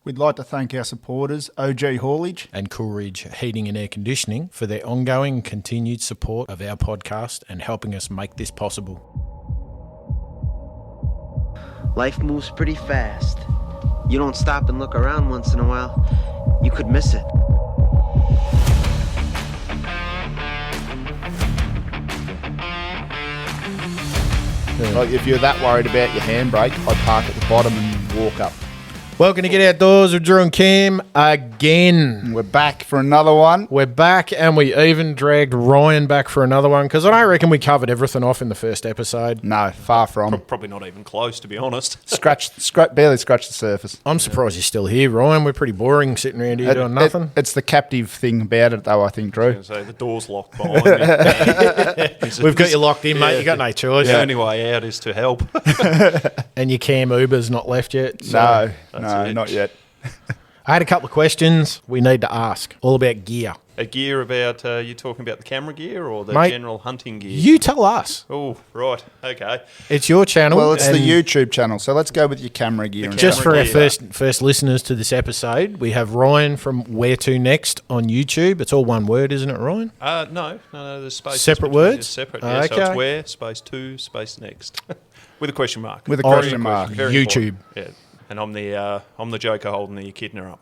We'd like to thank our supporters, OG Haulage and Coolridge Heating and Air Conditioning for their ongoing and continued support of our podcast and helping us make this possible. Life moves pretty fast. You don't stop and look around once in a while, you could miss it. Like if you're that worried about your handbrake, I'd park at the bottom and walk up. Welcome to Get Outdoors with Drew and Cam again. We're back for another one. We're back, and we even dragged Ryan back for another one because I don't reckon we covered everything off in the first episode. No, far from. Probably not even close, to be honest. Barely scratched the surface. I'm surprised you're still here, Ryan. We're pretty boring sitting around here doing nothing. It's the captive thing about it, though, I think, Drew. So the door's locked behind me. We've got you locked in, mate. You got no choice. The only way out is to help. And your Cam Uber's not left yet. So. No, not yet. I had a couple of questions we need to ask, all about gear. A gear about, you talking about the camera gear or the Mate, general hunting gear? You tell us. Oh, right. Okay. It's your channel. Well, it's the YouTube channel, so let's go with your camera gear. Just for our first listeners to this episode, we have Ryan from Where To Next on YouTube. It's all one word, isn't it, Ryan? No, there's space. Separate words? Separate, yeah. Okay. So it's where, space to, space next. With a question mark. With a question mark. Very YouTube. important. Yeah. And I'm the joker holding the echidna up,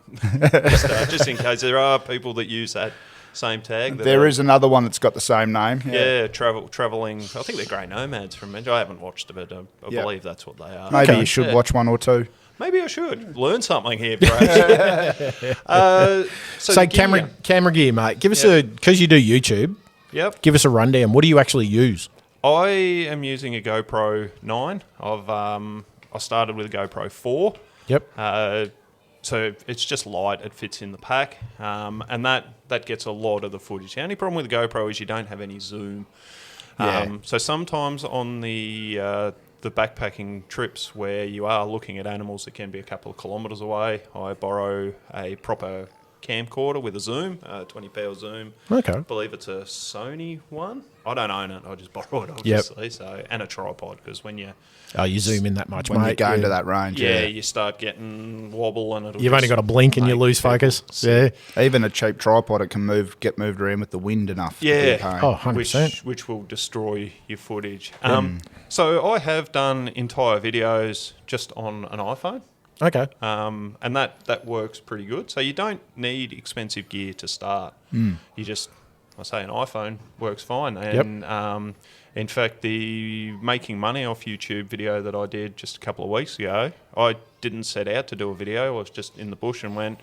just in case there are people that use that same tag. There is another one that's got the same name. Yeah, traveling. I think they're grey nomads from Manchester. I haven't watched it, but I believe that's what they are. Maybe you should watch one or two. Maybe I should learn something here, perhaps. So camera gear, mate. Give us because you do YouTube. Yep. Give us a rundown. What do you actually use? I am using a GoPro 9. I started with a GoPro 4. Yep. So it's just light. It fits in the pack, and that gets a lot of the footage. The only problem with the GoPro is you don't have any zoom. So sometimes on the backpacking trips where you are looking at animals that can be a couple of kilometres away, I borrow a proper camcorder with a zoom, 20-power zoom. Okay. I believe it's a Sony one. I don't own it. I just borrow it, obviously. Yep. So, and a tripod, because when you zoom in that much, when mate. you go into that range. Yeah, you start getting wobble and it'll. You've only got to blink and you lose focus. Yeah. Even a cheap tripod, it can get moved around with the wind enough. Yeah. Oh, 100%. Which will destroy your footage. So I have done entire videos just on an iPhone. Okay. And that works pretty good. So you don't need expensive gear to start. You just, I say an iPhone works fine. And in fact, the making money off YouTube video that I did just a couple of weeks ago, I didn't set out to do a video. I was just in the bush and went,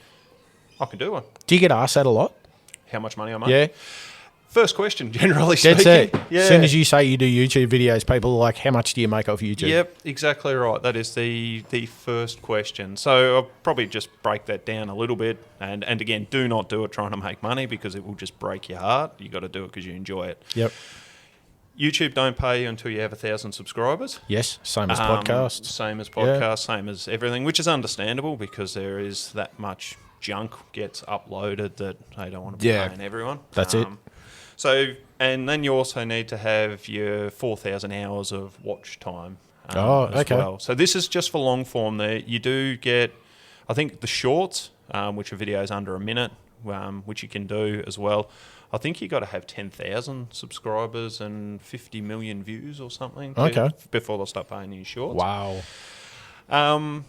I can do one. Do you get asked that a lot? How much money I make? Yeah. First question, generally speaking. That's it. Yeah. As soon as you say you do YouTube videos, people are like, how much do you make off YouTube? Yep, exactly right. That is the first question. So I'll probably just break that down a little bit. And again, do not do it trying to make money because it will just break your heart. You got to do it because you enjoy it. Yep. YouTube don't pay you until you have 1,000 subscribers. Yes, same as podcasts. Same as podcasts, same as everything, which is understandable because there is that much junk gets uploaded that they don't want to be paying everyone. That's it. So, and then you also need to have your 4,000 hours of watch time as well. So this is just for long form. There, you do get, I think, the shorts, which are videos under a minute, which you can do as well. I think you got to have 10,000 subscribers and 50 million views or something before they'll start paying you shorts. Wow.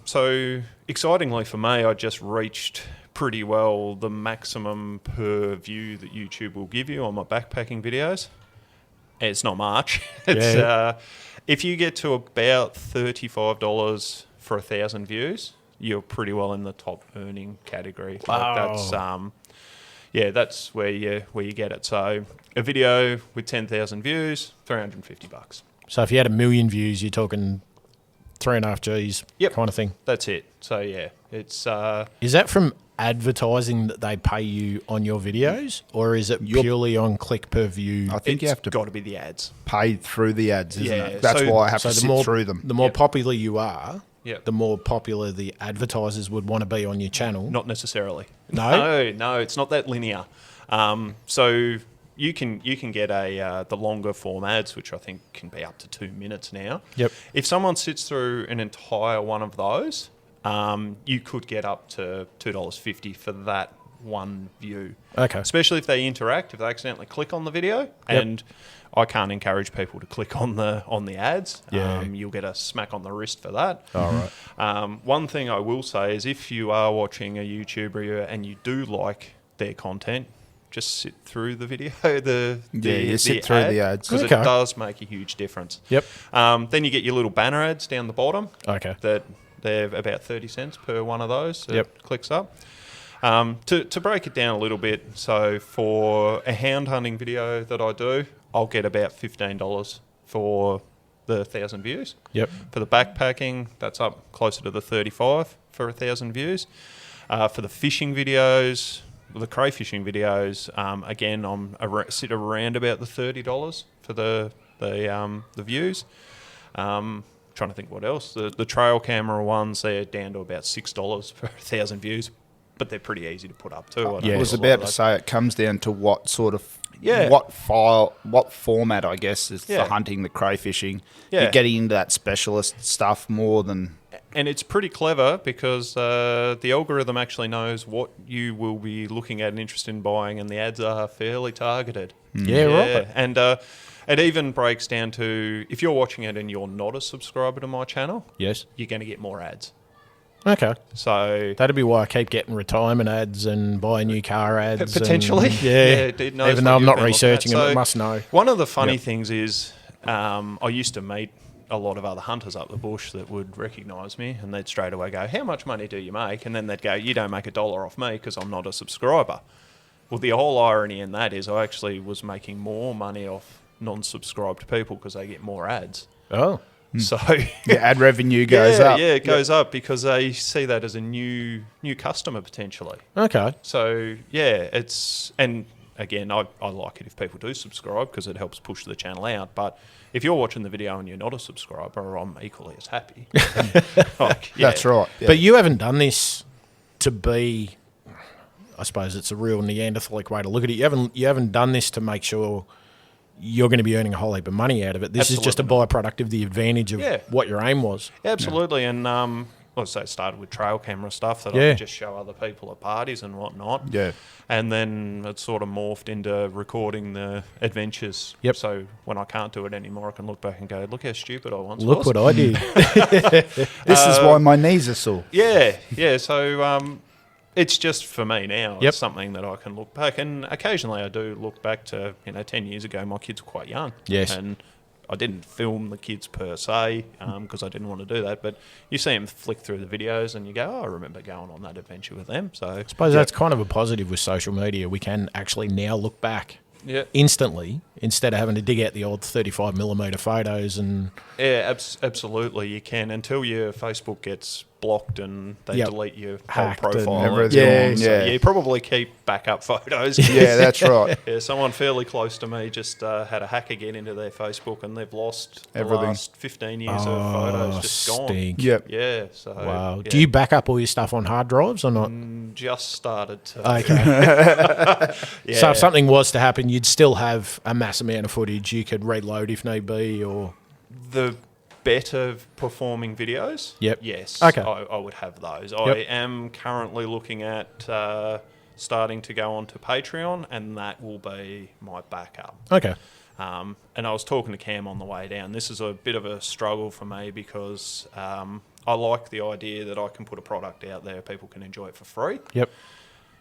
So excitingly for me, I just reached pretty well the maximum per view that YouTube will give you on my backpacking videos. It's not much. If you get to about $35 for 1,000 views, you're pretty well in the top earning category. Wow. That's where you get it. So a video with 10,000 views, $350. So if you had 1 million views, you're talking 3.5 Gs kind of thing. That's it. So yeah, it's Is that from advertising that they pay you on your videos, or is it purely on click per view? I think you have to got to be the ads. Pay through the ads, isn't Yeah, it? That's why I have to sit through them. The more popular you are, Yep. the more popular the advertisers would want to be on your channel. Not necessarily. No? No, it's not that linear. So you can get the longer form ads, which I think can be up to 2 minutes now. Yep. If someone sits through an entire one of those, you could get up to $2.50 for that one view. Okay. Especially if they interact, if they accidentally click on the video, and I can't encourage people to click on the ads. Yeah. You'll get a smack on the wrist for that. All right. One thing I will say is if you are watching a YouTuber and you do like their content, just sit through the video, sit through the ads. because it does make a huge difference. Yep. Then you get your little banner ads down the bottom. Okay. That they're about 30 cents per one of those. So Yep. it clicks up. To break it down a little bit, so for a hound hunting video that I do, I'll get about $15 for the 1,000 views. Yep. For the backpacking, that's up closer to the 35 for 1,000 views. For the fishing videos, the crayfishing videos, again, sit around about the $30 for the views. Trying to think what else. The trail camera ones, they're down to about $6 for 1,000 views, but they're pretty easy to put up too. I was about to say it comes down to what sort of what format, I guess, is for hunting the crayfishing. Yeah. You're getting into that specialist stuff more than... And it's pretty clever because the algorithm actually knows what you will be looking at and interested in buying, and the ads are fairly targeted. Yeah, right. And it even breaks down to if you're watching it and you're not a subscriber to my channel, Yes. you're going to get more ads. Okay. So That'd be why I keep getting retirement ads and buy new car ads. potentially, And, it knows even what though I'm you've not been looking researching at. them, So it must know. One of the funny things is I used to meet a lot of other hunters up the bush that would recognise me, and they'd straight away go, "How much money do you make?" And then they'd go, "You don't make $1 off me because I'm not a subscriber." Well, the whole irony in that is I actually was making more money off non-subscribed people because they get more ads. Oh. So The ad revenue goes up. Yeah, it goes up because they see that as a new customer potentially. Okay. So yeah, and again, I like it if people do subscribe because it helps push the channel out. But if you're watching the video and you're not a subscriber, I'm equally as happy. That's right. Yeah. But you haven't done this to be, I suppose it's a real Neanderthalic way to look at it. You haven't done this to make sure you're going to be earning a whole heap of money out of it. This is just a byproduct of the advantage of what your aim was. Absolutely. And let's say it started with trail camera stuff that I could just show other people at parties and whatnot. Yeah. And then it sort of morphed into recording the adventures. Yep. So when I can't do it anymore, I can look back and go, look how stupid I once was. Look what I did. This is why my knees are sore. Yeah. So it's just for me now. Yep. It's something that I can look back. And occasionally I do look back to, 10 years ago, my kids were quite young. Yes. And I didn't film the kids per se because I didn't want to do that. But you see them flick through the videos and you go, oh, I remember going on that adventure with them. So I suppose that's kind of a positive with social media. We can actually now look back instantly instead of having to dig out the old 35mm photos. And absolutely you can until your Facebook gets blocked and they delete your Hacked whole and profile. everything. So you probably keep backup photos. Yeah, that's right. Yeah, someone fairly close to me just had a hacker get into their Facebook and they've lost Everything. the last 15 years of photos just gone. stink. Yep. Yeah. So Wow. yeah. Do you back up all your stuff on hard drives or not? Just started to. Okay. Yeah. So if something was to happen, you'd still have a mass amount of footage you could reload if need be, or The better performing videos, Yep. yes, Okay. I would have those. I am currently looking at starting to go onto Patreon, and that will be my backup. okay. And I was talking to Cam on the way down. This is a bit of a struggle for me because I like the idea that I can put a product out there, people can enjoy it for free. Yep.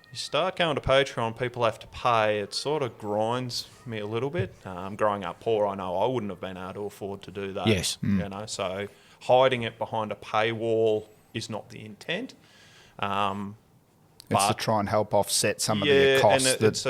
You start going to Patreon, people have to pay. It sort of grinds me a little bit. Growing up poor, I know I wouldn't have been able to afford to do that. Yes. So hiding it behind a paywall is not the intent. It's to try and help offset some of the costs. And it's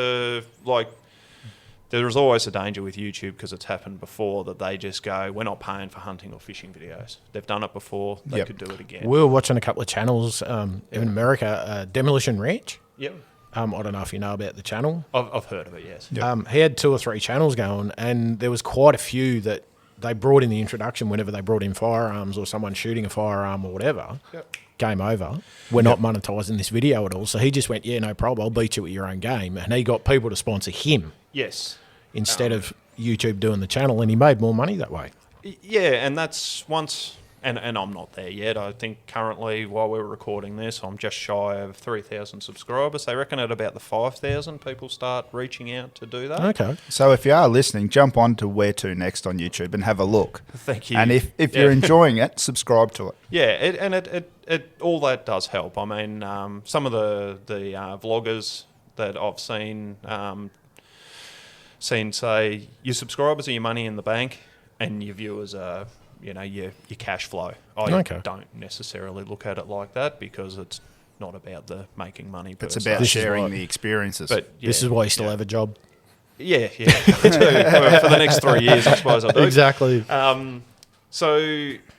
there's always a danger with YouTube because it's happened before that they just go, we're not paying for hunting or fishing videos. They've done it before. They could do it again. We were watching a couple of channels in America, Demolition Ranch. Yep. I don't know if you know about the channel. I've heard of it, yes. He had 2 or 3 channels going, and there was quite a few that they brought in the introduction whenever they brought in firearms or someone shooting a firearm or whatever. Yep. Game over. We're not monetising this video at all. So he just went, yeah, no problem. I'll beat you at your own game. And he got people to sponsor him Yes. instead of YouTube doing the channel, and he made more money that way. Yeah, and that's once and I'm not there yet. I think currently, while we're recording this, I'm just shy of 3,000 subscribers. They reckon at about the 5,000 people start reaching out to do that. Okay. So if you are listening, jump on to Where To Next on YouTube and have a look. Thank you. And if you're enjoying it, subscribe to it. Yeah, it all that does help. I mean, some of the vloggers that I've seen say your subscribers are your money in the bank, and your viewers are your cash flow. I don't necessarily look at it like that because it's not about the making money. It's about sharing the experiences. But this is why you still have a job. Yeah, I do. For the next 3 years, I suppose I do. Exactly. So,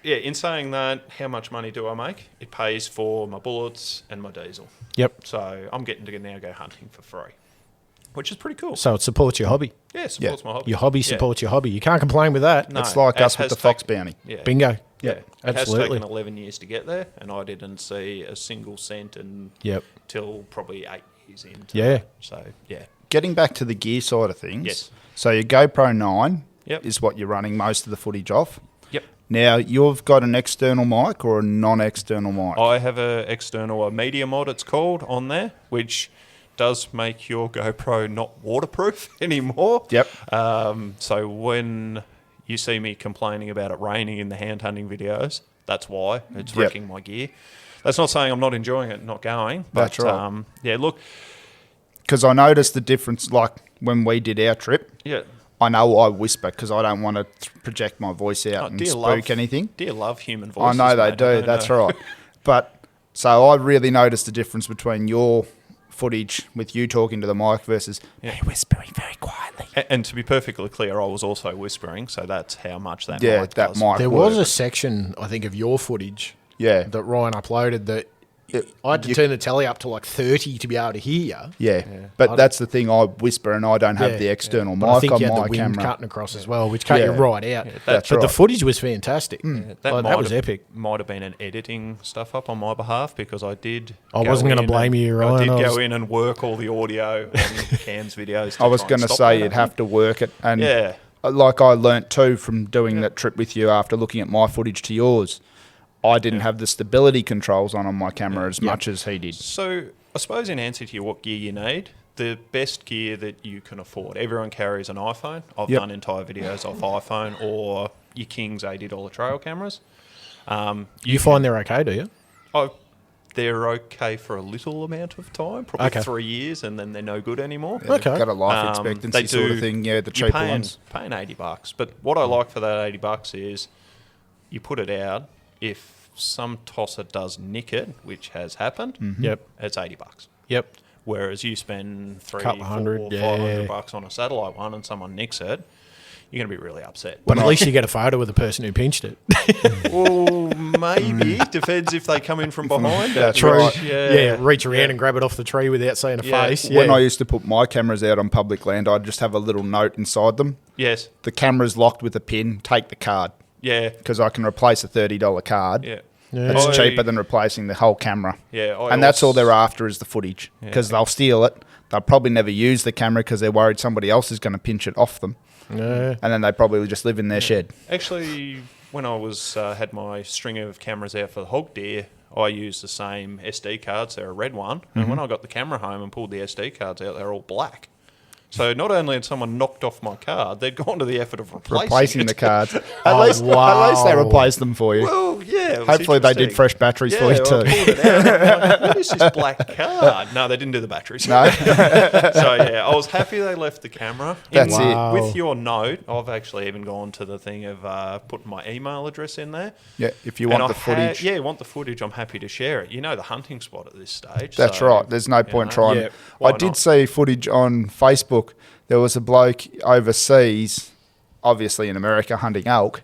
in saying that, how much money do I make? It pays for my bullets and my diesel. Yep. So, I'm getting to now go hunting for free, which is pretty cool. So, it supports your hobby. Yeah, it supports my hobby. Your hobby supports your hobby. You can't complain with that. No, it's like us with the fox bounty. Yeah. Bingo. Yeah, absolutely. It has taken 11 years to get there, and I didn't see a single cent until probably 8 years in. Yeah. So, yeah. Getting back to the gear side of things. Yes. So your GoPro 9 Yep. is what you're running most of the footage off. Yep. Now, you've got an external mic or a non-external mic? I have a media mod, it's called, on there, which does make your GoPro not waterproof anymore. Yep. So when you see me complaining about it raining in the hand hunting videos, that's why. It's wrecking my gear. That's not saying I'm not enjoying it, not going. But, That's right. Yeah, look. Because I noticed the difference, like when we did our trip. Yeah. I know I whisper because I don't want to project my voice out and spook anything. Dear love human voices. I know they do, that's right. But so I really noticed the difference between your footage with you talking to the mic versus me whispering very quietly. And to be perfectly clear, I was also whispering, so that's how much that mic does. There was a section, I think, of your footage that Ryan uploaded that I had to turn the telly up to like 30 to be able to hear. Yeah. But that's the thing, I whisper and I don't have the external mic I think on you had my the wind camera. cutting across as well, which cut you right out. That's but the footage was fantastic. That was epic. Might have been an editing stuff up on my behalf because I did. I wasn't going to blame you, Ryan. I did go in and work all the audio on Cam's videos. I was going to say you'd have to work it. And like I learnt too from doing that trip with you after looking at my footage to yours. I didn't have the stability controls on my camera as much as he did. So I suppose in answer to what gear you need, the best gear that you can afford. Everyone carries an iPhone. I've done entire videos off iPhone or your King's $80 trail cameras. You find they're okay, do you? They're okay for a little amount of time, probably 3 years, and then they're no good anymore. Yeah, got a life expectancy sort of thing. Yeah, the cheaper ones. Paying $80, but what I like for that $80 is you put it out. If some tosser does nick it, which has happened, it's $80. Yep. Whereas you spend $300, $500 on a satellite one, and someone nicks it, you're going to be really upset. But at least you get a photo with the person who pinched it. Well, maybe. Depends if they come in from behind. That's right. Yeah, reach around and grab it off the tree without seeing a face. When I used to put my cameras out on public land, I'd just have a little note inside them. Yes. The camera's locked with a pin, take the card. Yeah. Because I can replace a $30 card. Yeah. It's cheaper than replacing the whole camera. Yeah. And that's all they're after is the footage. Because they'll steal it. They'll probably never use the camera because they're worried somebody else is going to pinch it off them. Yeah. And then they probably just live in their shed. Actually, when I had my string of cameras out for the hog deer, I used the same SD cards. They're a red one. And when I got the camera home and pulled the SD cards out, they're all black. So not only had someone knocked off my card, they'd gone to the effort of replacing the cards. At least they replaced them for you. Well, yeah. Hopefully they did fresh batteries for you too. I pulled it out and I'm like, what is this black card? No, they didn't do the batteries. No. So yeah, I was happy they left the camera. That's it. With your note, I've actually even gone to the thing of putting my email address in there. Yeah, if you want the footage. Want the footage, I'm happy to share it. You know the hunting spot at this stage. That's right. There's no point trying. Yeah, I did see footage on Facebook. There was a bloke overseas, obviously in America, hunting elk.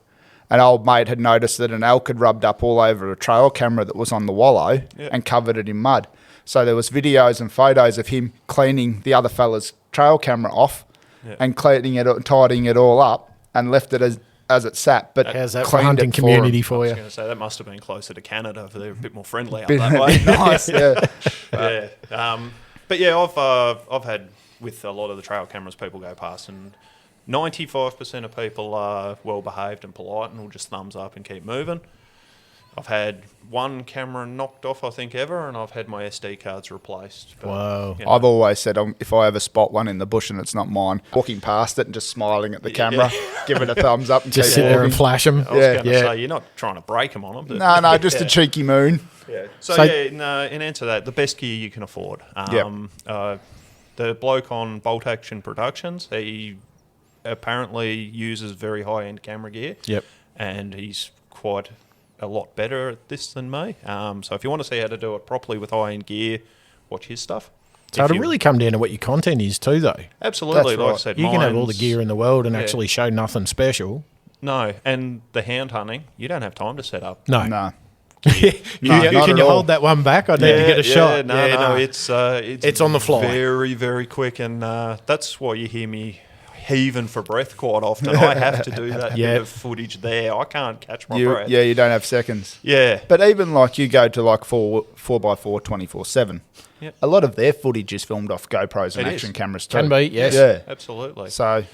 An old mate had noticed that an elk had rubbed up all over a trail camera that was on the wallow and covered it in mud. So there was videos and photos of him cleaning the other fella's trail camera off and cleaning it, tidying it all up and left it as it sat. But how's that for hunting community for you? I was going to say that must have been closer to Canada, for they're a bit more friendly up that way. Nice, yeah. But yeah, I've had with a lot of the trail cameras people go past, and 95% of people are well behaved and polite and will just thumbs up and keep moving. I've had one camera knocked off, I think, ever, and I've had my SD cards replaced. But, Wow. you know. I've always said if I ever spot one in the bush and it's not mine, walking past it and just smiling at the camera, give it a thumbs up and Just keep sit there walking. and flash them. I was going to say, you're not trying to break them on them. But No, just a cheeky moon. Yeah. So- in answer to that, the best gear you can afford. The bloke on Bolt Action Productions, he apparently uses very high-end camera gear. Yep. And he's quite a lot better at this than me. So if you want to see how to do it properly with high-end gear, watch his stuff. So it'll really come down to what your content is too, though. Absolutely. That's Like I right. said, You can have all the mine's- gear in the world and actually show nothing special. No, and the hound hunting, you don't have time to set up. No. No. Can not you at all. hold that one back? I need to get a shot. No, it's on the fly. Very, very quick, and that's why you hear me heaving for breath quite often. I have to do that bit of footage there. I can't catch my breath. Yeah, you don't have seconds. Yeah. But even like you go to like 4x4 24/7, Yep. a lot of their footage is filmed off GoPros and It action is. cameras too. Can be, yes. Yeah. Absolutely. So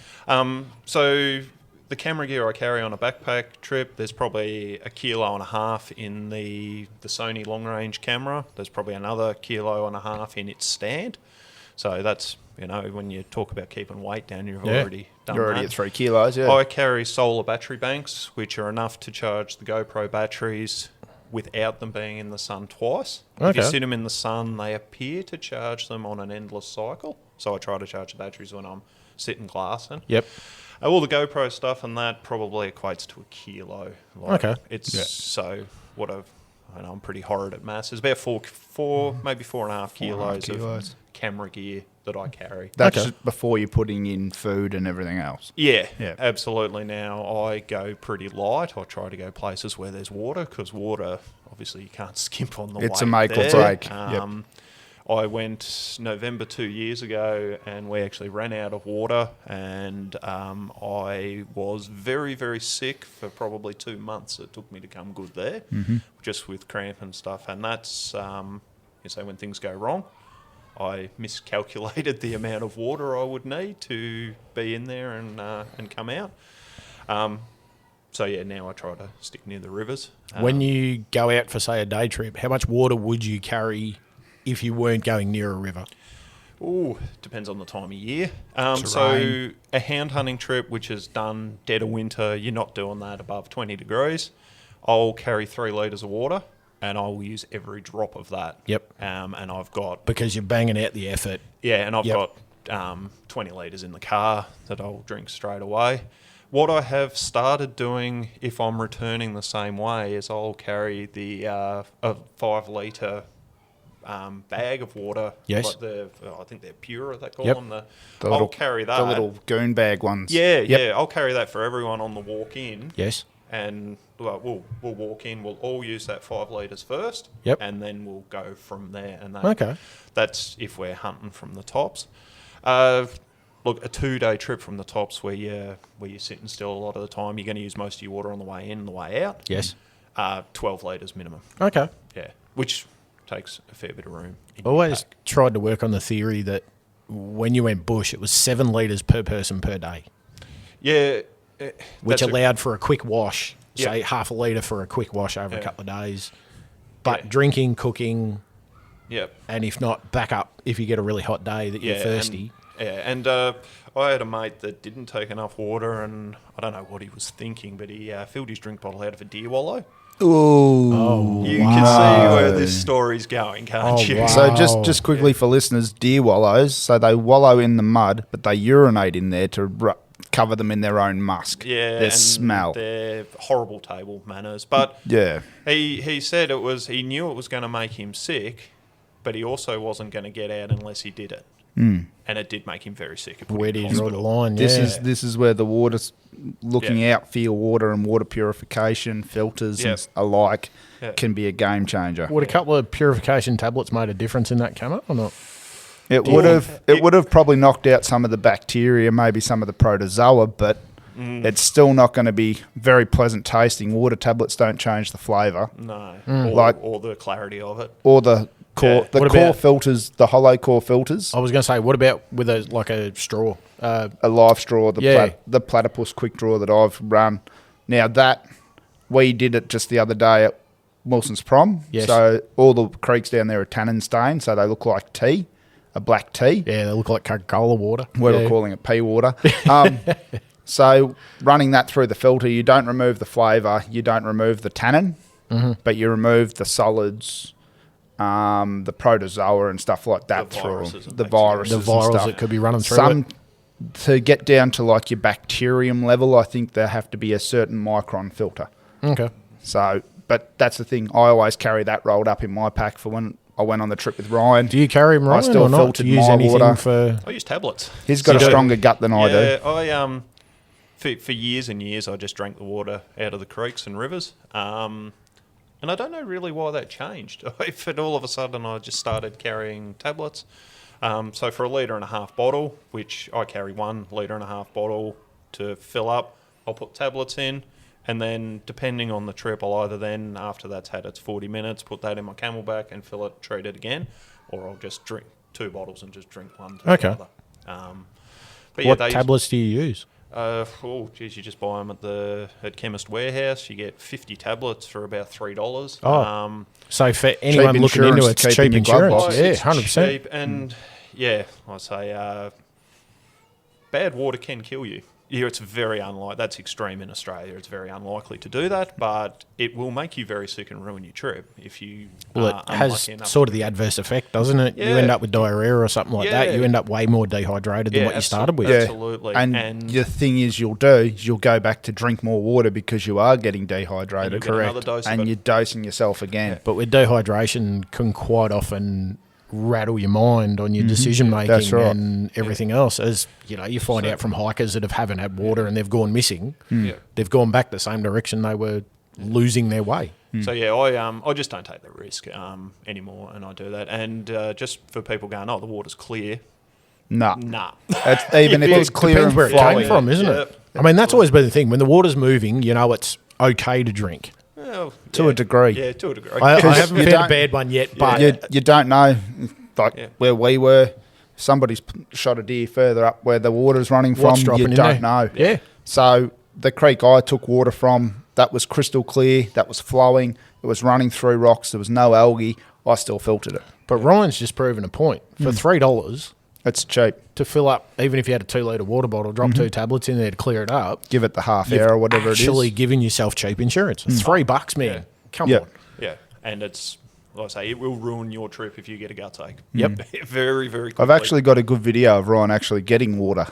So the camera gear I carry on a backpack trip, there's probably 1.5 kilos in the Sony long range camera. There's probably another 1.5 kilos in its stand. So that's, when you talk about keeping weight down, you've already done you're already that. at 3 kilos, yeah. I carry solar battery banks, which are enough to charge the GoPro batteries without them being in the sun twice. If you Okay. sit them in the sun, they appear to charge them on an endless cycle. So I try to charge the batteries when I'm sitting glassing. Yep. All the GoPro stuff and that probably equates to 1 kilo. Okay. So I'm pretty horrid at mass. It's about four, maybe 4.5 kilos of camera gear that I carry. That's Okay. just before you're putting in food and everything else. Yeah, Yeah. absolutely. Now, I go pretty light. I try to go places where there's water, because water, obviously, you can't skimp on the It's a weight make or there. break. Yep. I went November 2 years ago, and we actually ran out of water, and I was very, very sick for probably 2 months. It took me to come good there, just with cramp and stuff. And that's, when things go wrong, I miscalculated the amount of water I would need to be in there and come out. Now I try to stick near the rivers. When you go out for, say, a day trip, how much water would you carry if you weren't going near a river? Depends on the time of year. Terrain. So a hound hunting trip, which is done dead of winter, you're not doing that above 20 degrees. I'll carry 3 litres of water, and I'll use every drop of that. Yep. And I've got... Because you're banging out the effort. Yeah, and I've Yep. got 20 litres in the car that I'll drink straight away. What I have started doing, if I'm returning the same way, is I'll carry a 5 litre bag of water. Yes. Like I think they're pure, they call Yep. them. The I'll carry that. The little goon bag ones. Yeah, I'll carry that for everyone on the walk in. Yes. And we'll walk in, we'll all use that 5 litres first. Yep. And then we'll go from there. And Okay. that's if we're hunting from the tops. Look, a 2-day trip from the tops where you're sitting still a lot of the time, you're going to use most of your water on the way in and the way out. Yes. 12 litres minimum. Okay. Yeah, which takes a fair bit of room. in your Always pack. tried to work on the theory that when you went bush, it was 7 litres per person per day, Yeah. which that's allowed for a quick wash, Yep. say half a litre for a quick wash over a Yeah. couple of days. But Yeah. drinking, cooking, Yep. and if not, back up if you get a really hot day that you're thirsty. And I had a mate that didn't take enough water, and I don't know what he was thinking, but he filled his drink bottle out of a deer wallow. Ooh. You can see where this story's going, can't Oh, you? wow. So just quickly for listeners, deer wallows, so they wallow in the mud, but they urinate in there to cover them in their own musk. Yeah, Their and smell. They're horrible table manners. But Yeah. he said he knew it was going to make him sick, but he also wasn't going to get out unless he did it. And it did make him very sick. It put Where him do in you draw hospital. the line? This Yeah. is where the water's looking out for your water and water purification, filters Yep. and alike Yeah. can be a game changer. Would a couple of purification tablets made a difference in that camera or not? It would have probably knocked out some of the bacteria, maybe some of the protozoa, but it's still not going to be very pleasant tasting. Water tablets don't change the flavour No, or the clarity of it. or the core. Yeah. The What core about- filters, the hollow core filters, I was going to say, what about with a straw? a live straw, the platypus quick draw that I've run. Now that we did it just the other day Wilson's Prom. Yes. So all the creeks down there are tannin stained, so they look like tea, a black tea. Yeah, they look like Coca-Cola water. We're calling it pea water. So running that through the filter, you don't remove the flavour, you don't remove the tannin, but you remove the solids, the protozoa and stuff like that through the viruses The virals and stuff. that could be running through it. To get down to like your bacterium level, I think there have to be a certain micron filter. Okay. So, but that's the thing. I always carry that rolled up in my pack for when I went on the trip with Ryan. Do you carry them, Ryan, still or not? filtered Do you use my anything water. for... I use tablets. He's got a stronger gut than I do. Yeah, I for years and years I just drank the water out of the creeks and rivers. And I don't know really why that changed. If it all of a sudden I just started carrying tablets. So for 1.5 litre bottle, which I carry 1.5 litre bottle to fill up, I'll put tablets in. And then depending on the trip, I'll either then, after that's had its 40 minutes, put that in my Camelback and fill it, treat it again. Or I'll just drink 2 bottles and just drink one to the other. But what tablets do you use? You just buy them at Chemist Warehouse. You get 50 tablets for about $3. Oh, so for anyone looking into it, it's cheap insurance. Yeah, 100%. Cheap and I say bad water can kill you. Yeah, it's very unlikely. That's extreme in Australia. It's very unlikely to do that, but it will make you very sick and ruin your trip if you. Well, it has sort of the adverse effect, doesn't it? Yeah. You end up with diarrhea or something like that. You end up way more dehydrated than what you started with. Absolutely. And the thing is, you'll go back to drink more water because you are getting dehydrated. Correct. And you're dosing yourself again. Yeah. But with dehydration, can quite often rattle your mind on your decision making and everything else. As you know, you find out from hikers that haven't had water and they've gone missing. They've gone back the same direction they were losing their way. So I just don't take the risk anymore, and I do that. And just for people going, the water's clear. Nah. That's, even if it's clear depends and where it flowing. came from, isn't it? I mean, that's always been the thing. When the water's moving, it's okay to drink. Well, to a degree. Yeah, to a degree. I haven't found a bad one yet, but you don't know. Where we were, somebody's shot a deer further up where the water's running from. You don't know. Yeah. So the creek I took water from, that was crystal clear. That was flowing. It was running through rocks. There was no algae. I still filtered it. But Ryan's just proven a point. For $3, it's cheap to fill up. Even if you had a 2 litre water bottle, drop 2 tablets in there to clear it up. Give it the half hour or whatever it is. Actually giving yourself cheap insurance. $3, man. Yeah. Come on. Yeah, and it's, like I say, it will ruin your trip if you get a gut ache. Yep. Very, very quickly. I've actually got a good video of Ryan actually getting water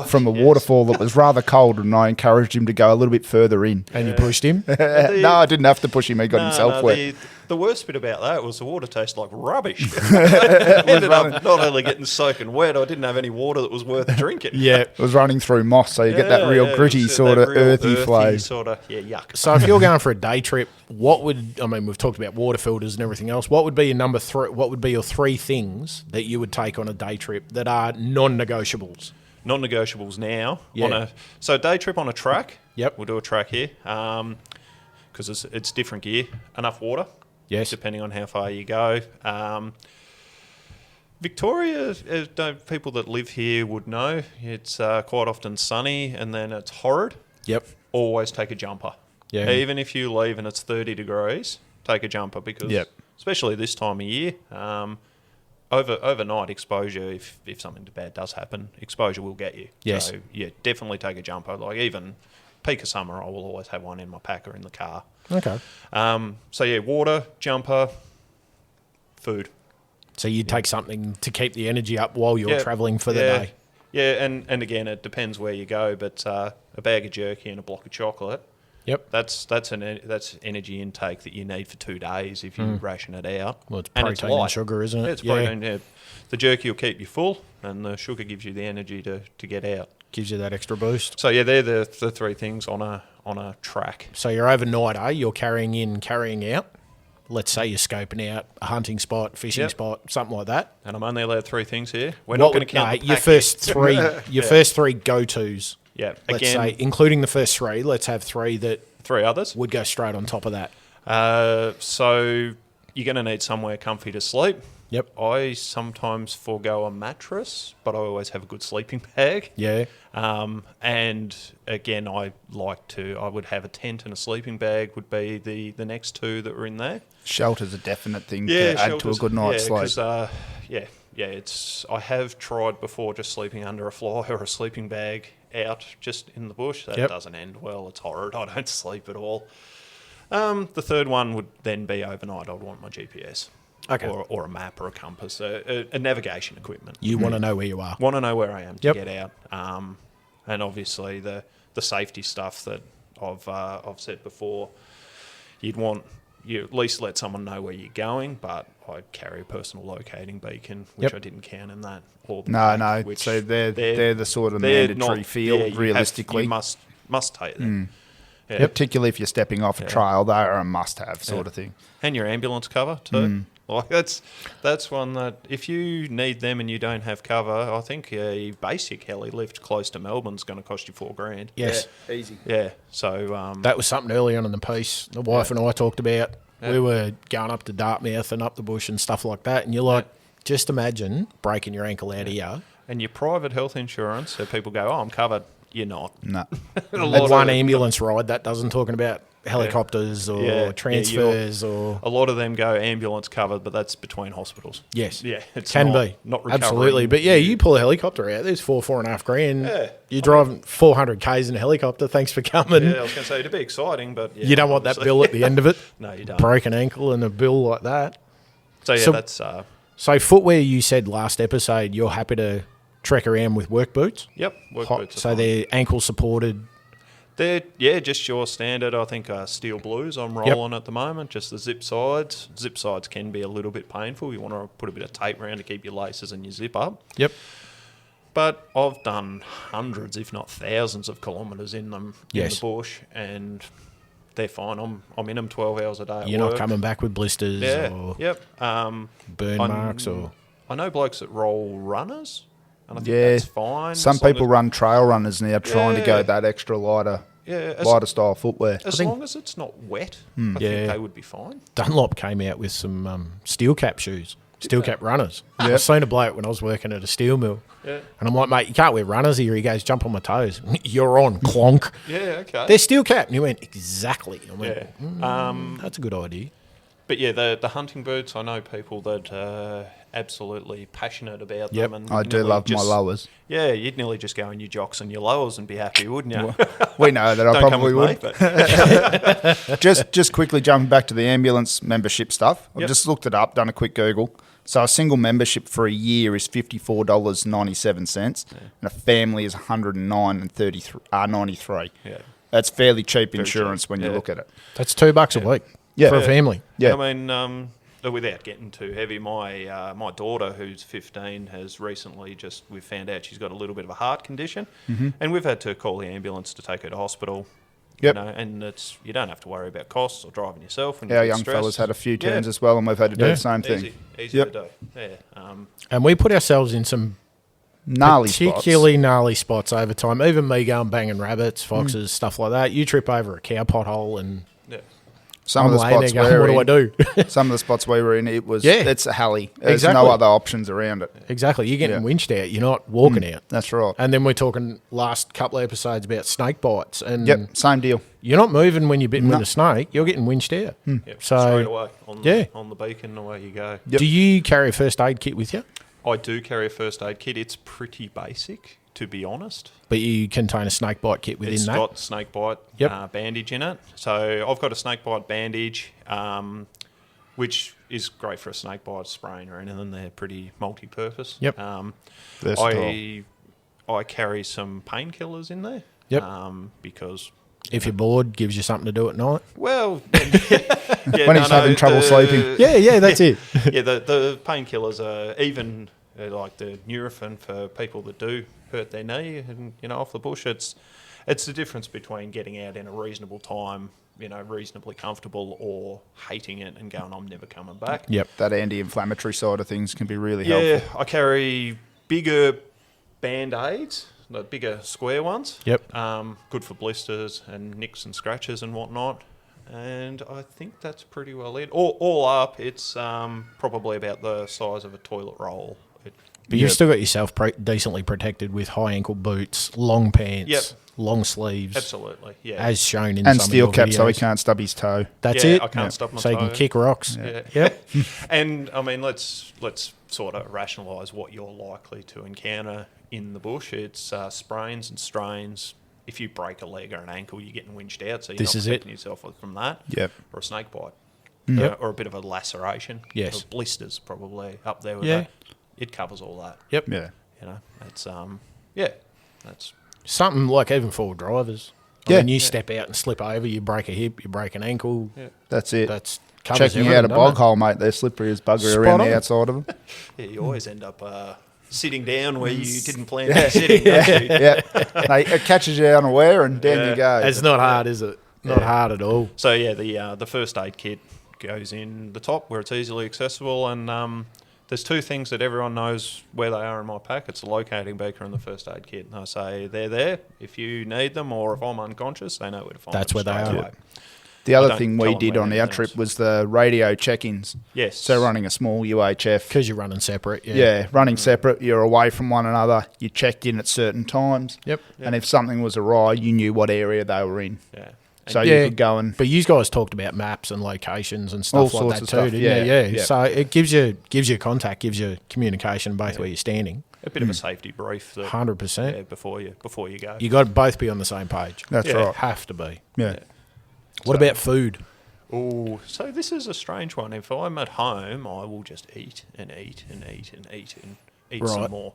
from a waterfall that was rather cold, and I encouraged him to go a little bit further in. And you pushed him? No, I didn't have to push him. He got himself wet. The worst bit about that was the water tasted like rubbish. I ended up not only getting soaking wet, I didn't have any water that was worth drinking. It was running through moss, so you get that real gritty sort of earthy flow. Sort of, yuck. So if you're going for a day trip, we've talked about water filters and everything else. What would be your number 3? What would be your 3 things that you would take on a day trip that are non-negotiables? Non-negotiables now. Yeah. So day trip on a track. Yep. We'll do a track here because it's different gear. Enough water. Yes. Depending on how far you go. Victoria, people that live here would know, it's quite often sunny and then it's horrid. Yep. Always take a jumper. Yeah. Even if you leave and it's 30 degrees, take a jumper because, especially this time of year, overnight exposure, if something bad does happen, exposure will get you. Yes. So, definitely take a jumper. Like even peak of summer, I will always have one in my pack or in the car. Okay. Water, jumper, food. So you take something to keep the energy up while you're travelling for the day. Yeah, and again, it depends where you go, but a bag of jerky and a block of chocolate. Yep. That's energy intake that you need for 2 days if you ration it out. Well, it's protein and sugar, isn't it? Yeah, it's protein. Yeah. The jerky will keep you full, and the sugar gives you the energy to get out. Gives you that extra boost. So they're the 3 things on a track. So you're overnight, you're carrying in, carrying out. Let's say you're scoping out a hunting spot, fishing spot, something like that. And I'm only allowed 3 things here. We're not going to count your first 3. Your first 3 go-tos. Yeah. Let's say, including the first 3, let's have 3 that 3 others would go straight on top of that. So you're going to need somewhere comfy to sleep. Yep. I sometimes forego a mattress, but I always have a good sleeping bag. Yeah. And again, I would have a tent and a sleeping bag would be the next two that were in there. Shelter's a definite thing to add to a good night's sleep. I have tried before just sleeping under a fly or a sleeping bag out just in the bush. That doesn't end well. It's horrid. I don't sleep at all. The third one would then be overnight. I'd want my GPS. Okay. Or a map or a compass, a navigation equipment. You want to know where you are. Want to know where I am to get out. And obviously the safety stuff that I've said before, you at least let someone know where you're going, but I'd carry a personal locating beacon, which I didn't count in that. No. So they're the sort of mandatory field, realistically. You must take them. Yeah. Particularly if you're stepping off a trail, they are a must-have sort of thing. And your ambulance cover too. Like that's one that if you need them and you don't have cover, I think a basic heli lift close to Melbourne's going to cost you $4,000. Yes, easy. Yeah, so that was something early on in the piece. The wife and I talked about. Yeah. We were going up to Dartmouth and up the bush and stuff like that, and you're like, just imagine breaking your ankle out here. And your private health insurance, so people go, "Oh, I'm covered." You're not. No. One ambulance ride that doesn't talking about helicopters or transfers or... A lot of them go ambulance covered, but that's between hospitals. Yes. Yeah, it's can not, be. Not recovering. Absolutely. But you pull a helicopter out, there's $4.5 grand. Yeah. You're driving 400 Ks in a helicopter, thanks for coming. Yeah, I was going to say, it'd be exciting, but... Yeah, you don't want that bill at the end of it. No, you don't. Break an ankle and a bill like that. So that's... So footwear, you said last episode, you're happy to trek around with work boots? Yep, work boots. So they're ankle supported. They're just your standard. I think steel blues I'm rolling at the moment. Just the zip sides. Zip sides can be a little bit painful. You want to put a bit of tape around to keep your laces and your zip up. Yep. But I've done hundreds, if not thousands, of kilometres in them in the bush, and they're fine. I'm in them 12 hours a day. You're not coming back with blisters or burn marks or... I know blokes that roll runners. And I think that's fine. Some people run trail runners now trying to go that extra lighter style footwear. As long as it's not wet, I think they would be fine. Dunlop came out with some steel cap shoes, steel cap runners. I seen a bloke when I was working at a steel mill. Yeah. And I'm like, mate, you can't wear runners here. He goes, jump on my toes. You're on, clonk. Yeah, okay. They're steel cap. And he went, exactly. I went, that's a good idea. But yeah, the hunting boots, I know people that are absolutely passionate about them. And I do love my lowers. Yeah, you'd nearly just go in your jocks and your lowers and be happy, wouldn't you? We know that I probably would. Me, just quickly jumping back to the ambulance membership stuff. I've just looked it up, done a quick Google. So a single membership for a year is $54.97, and a family is $109.93. Yeah, that's fairly cheap insurance when you look at it. That's $2 a week for a family. Yeah, I mean, without getting too heavy, my daughter, who's 15, has recently we've found out she's got a little bit of a heart condition, and we've had to call the ambulance to take her to hospital. Yep. And you don't have to worry about costs or driving yourself. When our young fella's had a few turns as well, and we've had to do the same thing. Easy to do. Yeah. And we put ourselves in some particularly gnarly spots over time. Even me going banging rabbits, foxes, stuff like that. You trip over a cow pothole and some of the spots what do I do? Some of the spots we were in, it's a heli. There's no other options around it. Exactly. You're getting winched out. You're not walking out. That's right. And then we're talking last couple of episodes about snake bites. And same deal. You're not moving when you're bitten with a snake. You're getting winched out. Yep, so straight away on the beacon, away you go. Yep. Do you carry a first aid kit with you? I do carry a first aid kit. It's pretty basic, to be honest. But you contain a snake bite kit within that? It's got snake bite bandage in it. So I've got a snake bite bandage, which is great for a snake bite spraying or anything. They're pretty multi-purpose. Yep. I carry some painkillers in there. Yep. Because... If you're bored, gives you something to do at night. Well, when he's having trouble sleeping. Yeah, that's it. The painkillers are even like the Nurofen for people that do hurt their knee and off the bush. It's the difference between getting out in a reasonable time, reasonably comfortable, or hating it and going, I'm never coming back. Yep, that anti-inflammatory side of things can be really helpful. Yeah, I carry bigger Band-Aids. The bigger square ones. Yep. Good for blisters and nicks and scratches and whatnot. And I think that's pretty well it. All up, it's probably about the size of a toilet roll. But you've still got yourself decently protected with high ankle boots, long pants, long sleeves. Absolutely, yeah. As shown in and some steel of your cap so he videos. can't stub his toe. That's Yeah, it. I can't stub my So you toe. can kick rocks. Yeah. Yep. And I mean, let's sort of rationalise what you're likely to encounter in the bush. It's sprains and strains. If you break a leg or an ankle, you're getting winched out, so you're This not is it. protecting yourself from that. Yep. Or a snake bite. Yep. Or a bit of a laceration. Yes. Or blisters probably up there with Yeah. that. It covers all that. Yep. Yeah. You know, it's that's Something like even for drivers. Yeah. When you step out and slip over, you break a hip, you break an ankle. yeah. That's it. That's covers Checking everything, out a doesn't bog it? hole, mate. They're slippery as bugger Spot around on. the outside of them. Yeah, you always end up sitting down where you didn't plan to be sitting. don't you? Yeah. It catches you unaware and down you go. It's not hard, is it? Not hard at all. So yeah, the first aid kit goes in the top where it's easily accessible, and there's two things that everyone knows where they are in my pack. It's the locating beaker and the first aid kit. And I say they're there if you need them, or if I'm unconscious, they know where to find That's them. where they straight are. away. The I other don't thing tell we them did where on our anything trip is. was the radio check-ins. Yes. So running a small UHF. Because you're running separate. Yeah, running separate. You're away from one another. You checked in at certain times. Yep. And if something was awry, you knew what area they were in. Yeah. So Yeah. you could go and... But you guys talked about maps and locations and All stuff like sorts that of too, stuff, didn't yeah, you? yeah. So it gives you contact, gives you communication both where you're standing. A bit of a safety brief. That, 100%. yeah, before you go. You got to both be on the same page. That's Yeah. right. Have to be. Yeah. What about food? Oh, so this is a strange one. If I'm at home, I will just eat and eat and eat and eat and eat Right. some more.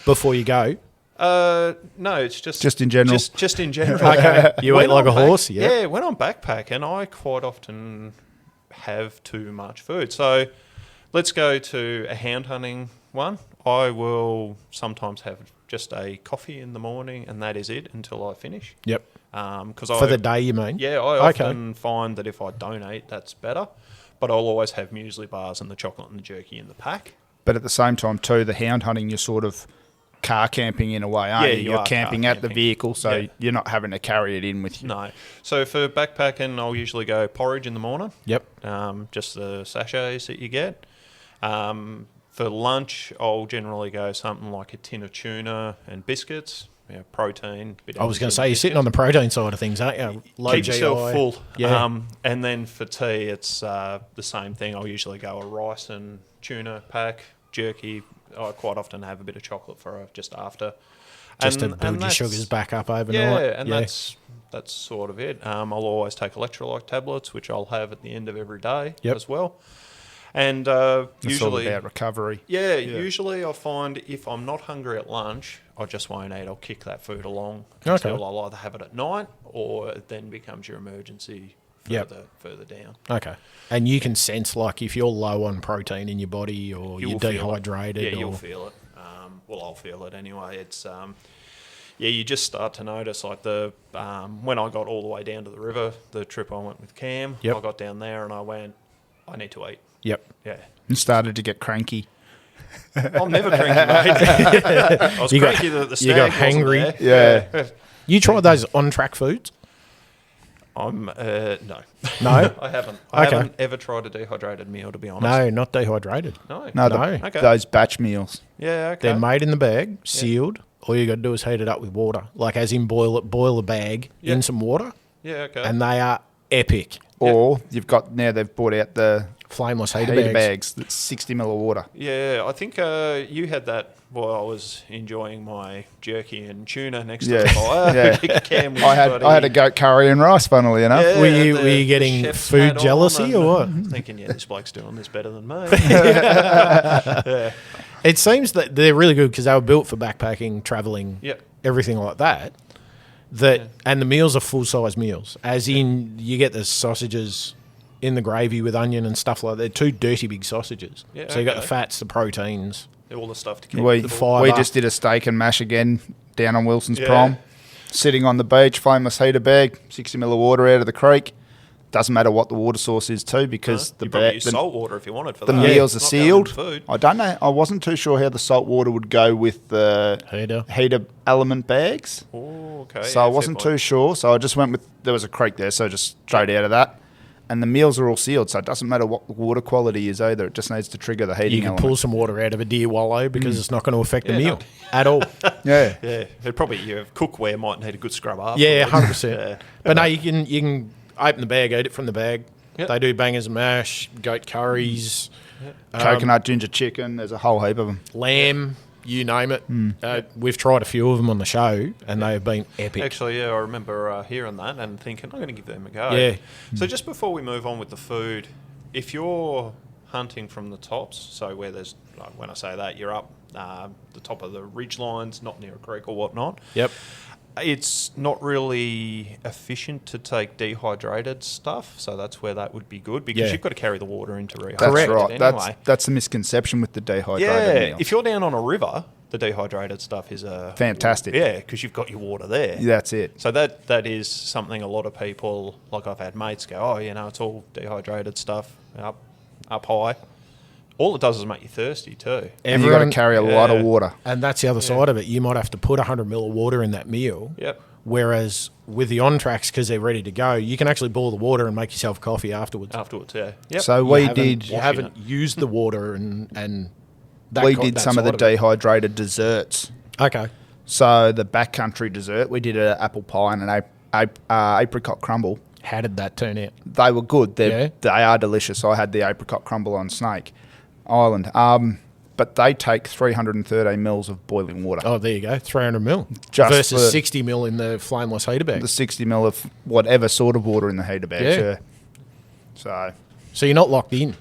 Before you go? No, it's just in general? Just in general. Okay. You When eat like I'm a horse? Yeah. Yeah, when I'm backpacking, I quite often have too much food. So let's go to a hound hunting one. I will sometimes have just a coffee in the morning, and that is it until I finish. Yep. Because For the day, you mean? Yeah, I Okay. often find that if I don't eat, that's better. But I'll always have muesli bars and the chocolate and the jerky in the pack. But at the same time, too, the hound hunting, you're sort of car camping in a way, aren't Yeah, you? you You're are camping car at the camping. vehicle, so Yeah. you're not having to carry it in with you. No. So for backpacking, I'll usually go porridge in the morning. Yep. Just the sachets that you get. For lunch, I'll generally go something like a tin of tuna and biscuits. Protein. I was going to say, you're sitting on the protein side of things, aren't you? Low Keep GI. yourself full. Yeah. And then for tea, it's the same thing. I'll usually go a rice and tuna pack, jerky. I quite often have a bit of chocolate for just after. Just to And build your that's- sugars back up overnight. Yeah, and that's sort of it. I'll always take electrolyte tablets, which I'll have at the end of every day Yep. as well. And It's all usually, about recovery. usually I find if I'm not hungry at lunch, I just won't eat. I'll kick that food along Okay. until I'll either have it at night or it then becomes your emergency Yep. further down. Okay. And you can sense, like, if you're low on protein in your body or You you're will feel it. dehydrated. Yeah, you'll or, feel it. I'll feel it anyway. It's you just start to notice like the when I got all the way down to the river, the trip I went with Cam, Yep. I got down there and I went, I need to eat. Yep. Yeah, And started to get cranky. I'm never cranky, mate. I was You got- cranky that the you got stag wasn't hangry. there. Yeah. You tried those on-track foods? I'm no, No? I haven't. I Okay. haven't ever tried a dehydrated meal, to be honest. No, not dehydrated. No. No, No. Okay. those batch meals. Yeah. Okay. They're made in the bag, sealed. All you got to do is heat it up with water. Like, as in boil a bag Yeah. in some water, Yeah. Okay. and they are epic. Or you've got, now they've brought out the Flameless heater heater bags. bags that's 60 ml of water. Yeah, I think you had that while I was enjoying my jerky and tuna next Yeah. to the fire. Yeah. Cam was I had a goat curry and rice, funnily enough. Yeah, Were you the getting chef's food hat on jealousy and or what? Thinking, yeah, this bloke's doing this better than me. It seems that they're really good because they were built for backpacking, traveling, Yep. everything like that. And the meals are full-size meals, as in you get the sausages in the gravy with onion and stuff like that. They're two dirty big sausages. Yeah, So you got the okay. fats, the proteins. All the stuff to keep We, the fibre. we just did a steak and mash again down on Wilson's Yeah. Prom. Sitting on the beach, flameless heater bag, 60 ml of water out of the creek. Doesn't matter what the water source is too, because you probably use salt water if you wanted for the that. meals are It's not going in sealed. Food. I don't know. I wasn't too sure how the salt water would go with the Heater. heater element bags. Oh, okay. So I wasn't too sure. So I just went with, there was a creek there, so just straight out of that. and the meals are all sealed, so it doesn't matter what the water quality is either. It just needs to trigger the heating You can element. pull some water out of a deer wallow because it's not going to affect the meal at all. Yeah. Yeah, it probably your cookware might need a good scrub up. Yeah, 100%. Yeah. But no, you can open the bag, eat it from the bag. Yep. They do bangers and mash, goat curries, Coconut ginger chicken. There's a whole heap of them. lamb, you name it. We've tried a few of them on the show, and they have been epic. Actually, yeah, I remember hearing that and thinking, I'm going to give them a go. Yeah. So just before we move on with the food, if you're hunting from the tops, so where there's, like, when I say that, you're up the top of the ridge lines, not near a creek or whatnot. Yep. It's not really efficient to take dehydrated stuff, so that's where that would be good because Yeah. you've got to carry the water in to rehydrate That's Correct. it right. anyway. That's the misconception with the dehydrated Yeah, meal. if you're down on a river, the dehydrated stuff is Fantastic. Yeah, because you've got your water there. That's it. So that is something a lot of people, like I've had mates go, oh, it's all dehydrated stuff up high. All it does is make you thirsty too. And you've got to carry a lot of water. And that's the other side of it. You might have to put 100 ml of water in that meal. Yep. Whereas with the on-tracks, because they're ready to go, you can actually boil the water and make yourself coffee afterwards. Afterwards, yeah. Yep. So You haven't used the water and that we co- did that some of the side it. dehydrated desserts. Okay. So the backcountry dessert, we did an apple pie and an apricot crumble. How did that turn out? They were good. Yeah. They are delicious. I had the apricot crumble on Snake Island. But they take 313 mils of boiling water. Oh, there you go. 300 mil. Just versus for 60 mil in the flameless heater bag. The 60 mil of whatever sort of water in the heater bags. Yeah. Yeah. So, So you're not locked in.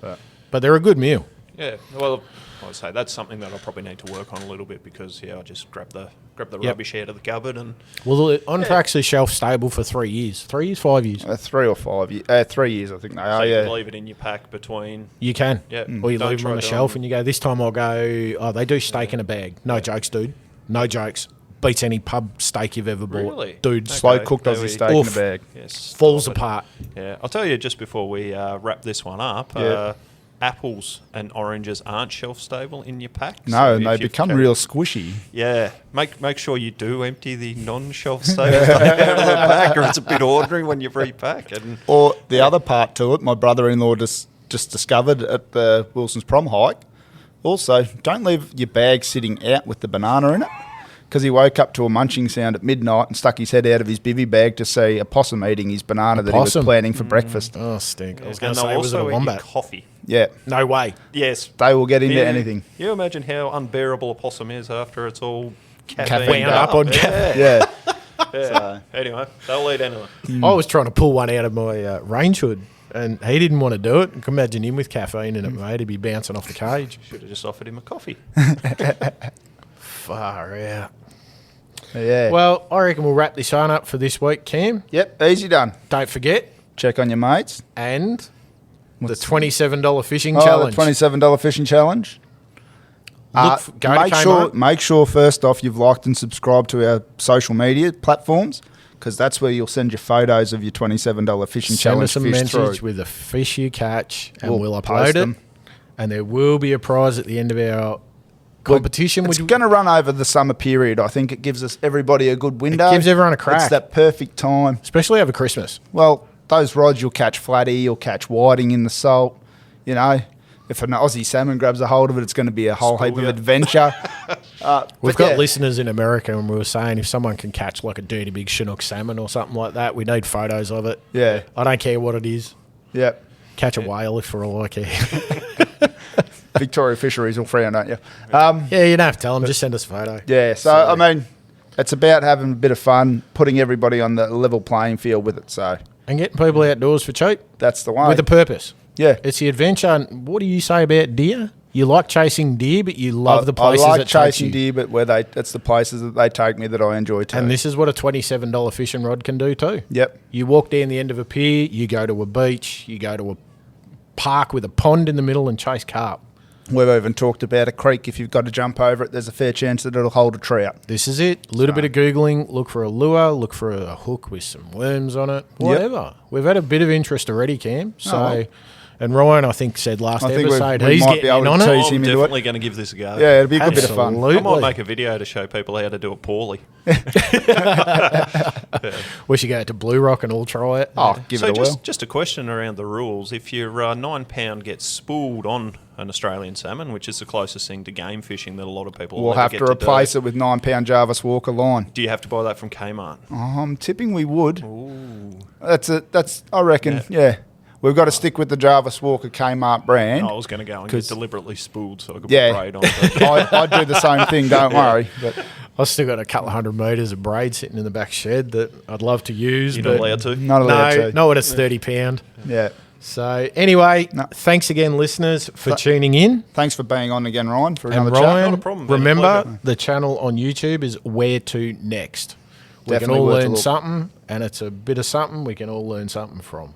But they're a good meal. Yeah, well, I would say that's something that I probably need to work on a little bit because, I just grab the rubbish out of the cupboard and... Well, the on-tracks are shelf stable for 3 years. 3 years, 5 years? 3 or 5 years. 3 years, I think they So are, you yeah. can leave it in your pack between... You can. Yeah. Or you Don't leave them on try the doing- shelf and you go, this time I'll go, oh, they do steak in a bag. No jokes, dude. No jokes. Beats any pub steak you've ever bought. Really? Dude, Okay. Slow cooked there Aussie we- steak in a Oof. bag. Yes, falls stop it. apart. Yeah, I'll tell you just before we wrap this one up. Yeah. Apples and oranges aren't shelf stable in your pack. No, so and if they you've become carried- real squishy. Yeah, make sure you do empty the non-shelf stable stuff out of the pack, or it's a bit ordinary when you repack. And Or the other part to it, my brother-in-law just discovered at the Wilson's prom hike. Also, don't leave your bag sitting out with the banana in it, because he woke up to a munching sound at midnight and stuck his head out of his bivvy bag to see a possum eating his banana that he was possum? planning for breakfast. Oh, stink. I was going and to they'll say, was it a also eat your wombat? coffee. Yeah, No way. Yes, they will get into Yeah. anything. You imagine how unbearable a possum is after it's all Caffeined Wound up on caffeine. Yeah. Yeah. Anyway, they'll eat anything. I was trying to pull one out of my range hood, and he didn't want to do it. I can imagine him with caffeine in it, mate. He'd be bouncing off the cage. Should have just offered him a coffee. Far out. Yeah. Well, I reckon we'll wrap this on up for this week, Cam. Yep, easy done. Don't forget, Check on your mates. and the What's- $27 fishing Oh, challenge. the $27 fishing challenge. Go to Kmart. Make sure first off you've liked and subscribed to our social media platforms, because that's where you'll send your photos of your $27 fishing Send challenge us a fish message through. with a fish you catch, and we'll upload post it. them. And there will be a prize at the end of our competition. It's which going to run over the summer period. I think it gives us everybody a good window. gives everyone a crack. It's that perfect time. especially over Christmas. Well, those rods you'll catch flatty, you'll catch whiting in the salt. You know, if an Aussie salmon grabs a hold of it, it's going to be a whole heap of ya. adventure. We've But got yeah. listeners in America, and we were saying if someone can catch like a dirty big Chinook salmon or something like that, we need photos of it. Yeah. I don't care what it is. Yep. Catch a whale if for all I care. Victoria Fisheries will free on, don't you? Yeah, you don't have to tell them. Just send us a photo. Yeah, so I mean, it's about having a bit of fun, putting everybody on the level playing field with it. So And getting people outdoors for cheap that's the way. with a purpose. yeah, It's the adventure. And what do you say about deer? You like chasing deer, but you love the places I like that takes chasing you. deer, but it's the places that they take me that I enjoy too. And this is what a $27 fishing rod can do too. Yep. You walk down the end of a pier, you go to a beach, you go to a park with a pond in the middle and chase carp. We've even talked about a creek. If you've got to jump over it, there's a fair chance that it'll hold a trout. This is it. A little bit of Googling, look for a lure, look for a hook with some worms on it, whatever. We've had a bit of interest already, Cam. So Oh. And Ryan, I think, said last I think episode we he's might be getting able in to on it. tease I'm him into it. definitely going to give this a go. Yeah, it'd be a good bit of fun. Absolutely. I might make a video to show people how to do it poorly. We should go to Blue Rock and all try it. Oh, give So it a whirl. just a question around the rules. If your 9 pound gets spooled on an Australian salmon, which is the closest thing to game fishing that a lot of people We'll will ever have get to do, replace it with 9 pound Jarvis Walker line. do you have to buy that from Kmart? I'm tipping we would. That's I reckon. Yeah. We've got to stick with the Jarvis Walker Kmart brand. I was going to go and get deliberately spooled so I could Yeah. put braid on it. I'd do the same thing. Don't worry. But I've still got a couple of 100 metres of braid sitting in the back shed that I'd love to use. You're but not allowed to? not allowed no, to. not when it's £30. Yeah. So anyway, No. thanks again, listeners, for tuning in. Thanks for being on again, Ryan, for And another Ryan, chat. Not a problem, been a remember, pleasure. the channel on YouTube is Where To Next. We Definitely can all worth a learn look. something, and it's a bit of something we can all learn something from.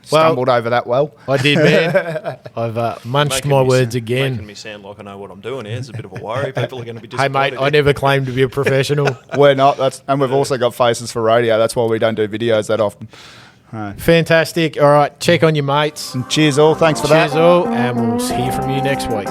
Stumbled over that well. I did, man. I've munched Making my me words Making again. me sound like I know what I'm doing here. It's a bit of a worry. People are going to be Hey, disappointed. mate, I never claimed to be a professional. We're not. And we've also got faces for radio. That's why we don't do videos that often. Fantastic. All right, check on your mates. And cheers all. Thanks for Cheers that. all, and we'll hear from you next week.